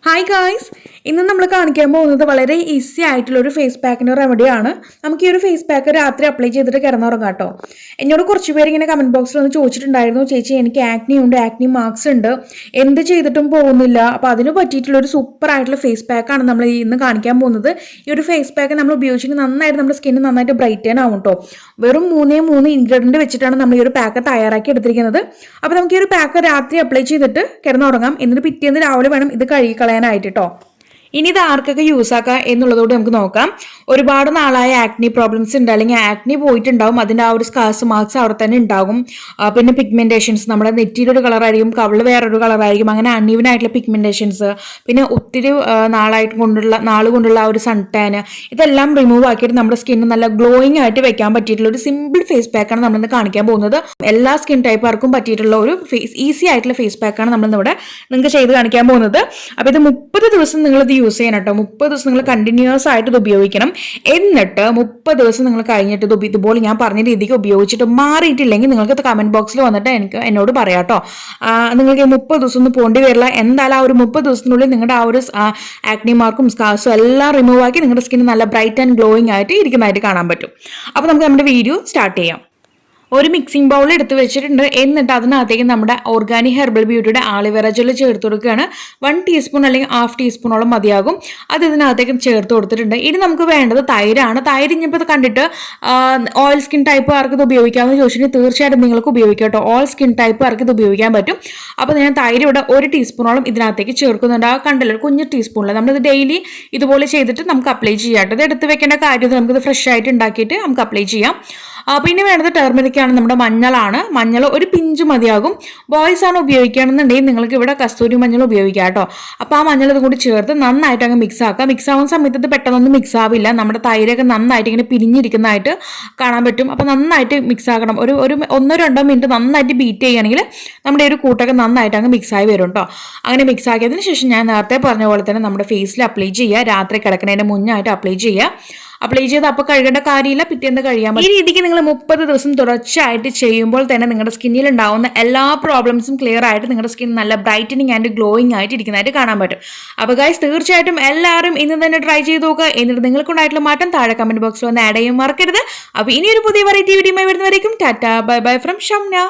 Hi guys, ഇന്ന് നമ്മൾ കാണിക്കാൻ പോകുന്നത് വളരെ ഈസി ആയിട്ടുള്ള ഒരു ഫേസ് പാക്കിൻ്റെ റെമഡിയാണ്. നമുക്ക് ഈ ഒരു ഫേസ് പാക്ക് രാത്രി അപ്ലൈ ചെയ്തിട്ട് കിടന്നുറങ്ങാം കേട്ടോ. എന്നോട് കുറച്ച് പേര് ഇങ്ങനെ കമൻറ്റ് ബോക്സിൽ ഒന്ന് ചോദിച്ചിട്ടുണ്ടായിരുന്നു, ചേച്ചി എനിക്ക് ആക്നി ഉണ്ട്, ആക്നി മാർക്സ് ഉണ്ട്, എന്ത് ചെയ്തിട്ടും പോകുന്നില്ല. അപ്പോൾ അതിന് പറ്റിയിട്ടുള്ള ഒരു സൂപ്പർ ആയിട്ടുള്ള ഫേസ് പാക്കാണ് നമ്മൾ ഇന്ന് കാണിക്കാൻ പോകുന്നത്. ഈ ഒരു ഫേസ് പാക്ക് നമ്മൾ ഉപയോഗിച്ചെങ്കിൽ നന്നായിട്ട് നമ്മുടെ സ്കിന്ന് നന്നായിട്ട് ബ്രൈറ്റൻ ആവും കേട്ടോ. വെറും 3 ഇൻഗ്രീഡിയൻറ്റ് വെച്ചിട്ടാണ് നമ്മൾ ഈ ഒരു പാക്ക് തയ്യാറാക്കി എടുത്തിരിക്കുന്നത്. അപ്പോൾ നമുക്ക് ഈ ഒരു പാക്ക് രാത്രി അപ്ലൈ ചെയ്തിട്ട് കിടന്നുറങ്ങാം. എന്നിട്ട് പിറ്റേന്ന് രാവിലെ വേണം ഇത് കഴുകിക്കളയാനായിട്ട് കേട്ടോ. ഇനി ഇത് ആർക്കൊക്കെ യൂസ് ആക്കാം എന്നുള്ളതോട് നമുക്ക് നോക്കാം. ഒരുപാട് നാളായ ആക്നി പ്രോബ്ലംസ് ഉണ്ട്, അല്ലെങ്കിൽ ആക്നി പോയിട്ടുണ്ടാവും, അതിൻ്റെ ആ ഒരു സ്കാർസ് മാർക്സ് അവിടെ തന്നെ ഉണ്ടാകും. പിന്നെ പിഗ്മെന്റേഷൻസ്, നമ്മുടെ നെറ്റിയിലൊരു കളറായിരിക്കും, കവിള് വേറൊരു കളറായിരിക്കും, അങ്ങനെ അൺഈവൻ ആയിട്ടുള്ള പിഗ്മെന്റേഷൻസ്, പിന്നെ ഒത്തിരി നാൾ കൊണ്ടുള്ള ആ ഒരു സൺ ടാൻ, ഇതെല്ലാം റിമൂവ് ആക്കിയിട്ട് നമ്മുടെ സ്കിന്ന് നല്ല ഗ്ലോയിങ് ആയിട്ട് വെക്കാൻ പറ്റിയിട്ടുള്ള ഒരു സിമ്പിൾ ഫേസ് പാക്കാണ് നമ്മളിന്ന് കാണിക്കാൻ പോകുന്നത്. എല്ലാ സ്കിൻ ടൈപ്പുകാർക്കും പറ്റിയിട്ടുള്ള ഒരു ഈസി ആയിട്ടുള്ള ഫേസ് പാക്കാണ് നമ്മളിന്നിവിടെ നിങ്ങൾക്ക് ചെയ്ത് കാണിക്കാൻ പോകുന്നത്. അപ്പോൾ ഇത് 30 ദിവസം നിങ്ങളിത് യൂസ് ചെയ്യണം കേട്ടോ. 30 ദിവസം നിങ്ങൾ കണ്ടിന്യൂസ് ആയിട്ട് ഇത് ഉപയോഗിക്കണം. എന്നിട്ട് 30 ദിവസം നിങ്ങൾ കഴിഞ്ഞിട്ട് ഇതുപോലെ ഞാൻ പറഞ്ഞ രീതിക്ക് ഉപയോഗിച്ചിട്ട് മാറിയിട്ടില്ലെങ്കിൽ നിങ്ങൾക്ക് കമന്റ് ബോക്സിൽ വന്നിട്ട് എന്നോട് പറയാം കേട്ടോ. നിങ്ങൾക്ക് 30 ദിവസം ഒന്നും പോണ്ടി വരില്ല. എന്തായാലും ആ ഒരു 30 ദിവസത്തിനുള്ളിൽ നിങ്ങളുടെ ആ ഒരു ആക്നി മാർക്കും സ്കാർസും എല്ലാം റിമൂവ് ആക്കി നിങ്ങളുടെ സ്കിൻ നല്ല ബ്രൈറ്റ് ആൻഡ് ഗ്ലോയിങ് ആയിട്ട് ഇരിക്കുന്നതായിട്ട് കാണാൻ പറ്റും. അപ്പോൾ നമുക്ക് നമ്മുടെ വീഡിയോ സ്റ്റാർട്ട് ചെയ്യാം. ഒരു മിക്സിംഗ് ബൗൾ എടുത്ത് വെച്ചിട്ടുണ്ട്. എന്നിട്ട് അതിനകത്തേക്ക് നമ്മുടെ ഓർഗാനിക് ഹെർബൽ ബ്യൂട്ടിയുടെ ആളിവേറ ജെല്ല് ചേർത്ത് കൊടുക്കുകയാണ്. 1 ടീസ്പൂൺ അല്ലെങ്കിൽ 1/2 ടീസ്പൂണോളം മതിയാകും. അത് ഇതിനകത്തേക്ക് ചേർത്ത് കൊടുത്തിട്ടുണ്ട്. ഇനി നമുക്ക് വേണ്ടത് തൈരാണ്. തൈര് ഇനിയിപ്പോൾ ഇത് കണ്ടിട്ട് ഓയിൽ സ്കിൻ ടൈപ്പ് ആർക്ക് ഇത് ഉപയോഗിക്കാമെന്ന് ചോദിച്ചിട്ടുണ്ടെങ്കിൽ തീർച്ചയായിട്ടും നിങ്ങൾക്ക് ഉപയോഗിക്കാം കേട്ടോ. ഓൾ സ്കിൻ ടൈപ്പ് ആർക്ക് ഇത് ഉപയോഗിക്കാൻ പറ്റും. അപ്പോൾ ഞാൻ തൈര് ഇവിടെ 1 ടീസ്പൂണോളം ഇതിനകത്തേക്ക് ചേർക്കുന്നുണ്ട്. ആ കണ്ടല്ലോ കുഞ്ഞു ടീസ്പൂണിൽ നമ്മളിത് ഡെയിലി ഇതുപോലെ ചെയ്തിട്ട് നമുക്ക് അപ്ലൈ ചെയ്യാം. ഇത് എടുത്ത് വെക്കേണ്ട കാര്യം, നമുക്കിത് ഫ്രഷ് ആയിട്ട് ഉണ്ടാക്കിയിട്ട് നമുക്ക് അപ്ലൈ ചെയ്യാം. പിന്നെ വേണ്ടത് ടർമറിക് ആണ്, നമ്മുടെ മഞ്ഞളാണ്. മഞ്ഞൾ ഒരു പിഞ്ച് മതിയാകും. ബോയ്സ് ആണ് ഉപയോഗിക്കുകയാണെന്നുണ്ടെങ്കിൽ നിങ്ങൾക്ക് ഇവിടെ കസ്തൂരി മഞ്ഞൾ ഉപയോഗിക്കാം കേട്ടോ. അപ്പോൾ ആ മഞ്ഞൾ ഇത് കൂടി ചേർത്ത് നന്നായിട്ട് അങ്ങ് മിക്സ് ആക്കാം. മിക്സ് ആവുന്ന സമയത്ത് ഇത് പെട്ടെന്നൊന്നും മിക്സ് ആവില്ല. നമ്മുടെ തൈരൊക്കെ നന്നായിട്ട് ഇങ്ങനെ പിരിഞ്ഞിരിക്കുന്നതായിട്ട് കാണാൻ പറ്റും. അപ്പോൾ നന്നായിട്ട് മിക്സ് ആക്കണം. ഒരു 1-2 മിനിറ്റ് നന്നായിട്ട് ബീറ്റ് ചെയ്യുകയാണെങ്കിൽ നമ്മുടെ ഒരു കൂട്ടൊക്കെ നന്നായിട്ട് അങ്ങ് മിക്സ് ആയി വരും കേട്ടോ. അങ്ങനെ മിക്സ് ആക്കിയതിന് ശേഷം ഞാൻ നേരത്തെ പറഞ്ഞ പോലെ തന്നെ നമ്മുടെ ഫേസിൽ അപ്ലൈ ചെയ്യുക. രാത്രി കിടക്കുന്നതിന് മുന്നായിട്ട് അപ്ലൈ ചെയ്യുക. അപ്ലൈ ചെയ്ത് അപ്പോൾ കഴുകേണ്ട കാര്യമില്ല, പിറ്റേന്ന് കഴിയാൻ പറ്റും. ഈ രീതിക്ക് നിങ്ങൾ 30 ദിവസം തുടർച്ചയായിട്ട് ചെയ്യുമ്പോൾ തന്നെ നിങ്ങളുടെ സ്കിന്നിൽ ഉണ്ടാവുന്ന എല്ലാ പ്രോബ്ലംസും ക്ലിയർ ആയിട്ട് നിങ്ങളുടെ സ്കിൻ നല്ല ബ്രൈറ്റനിങ് ആൻഡ് ഗ്ലോയിങ് ആയിട്ട് ഇരിക്കുന്നതായിട്ട് കാണാൻ പറ്റും. അപ്പോൾ ഗൈസ്, തീർച്ചയായിട്ടും എല്ലാവരും ഇന്ന് തന്നെ ട്രൈ ചെയ്ത് നോക്കുക. എന്നിട്ട് നിങ്ങൾക്കുണ്ടായിട്ടുള്ള മാറ്റം താഴെ കമന്റ് ബോക്സിൽ വന്ന് ആഡ് ചെയ്യാൻ മറക്കരുത്. അപ്പോൾ ഇനി ഒരു പുതിയ വെറൈറ്റി വീഡിയോ വരുന്നവരേക്കും tata bye bye from Shamna.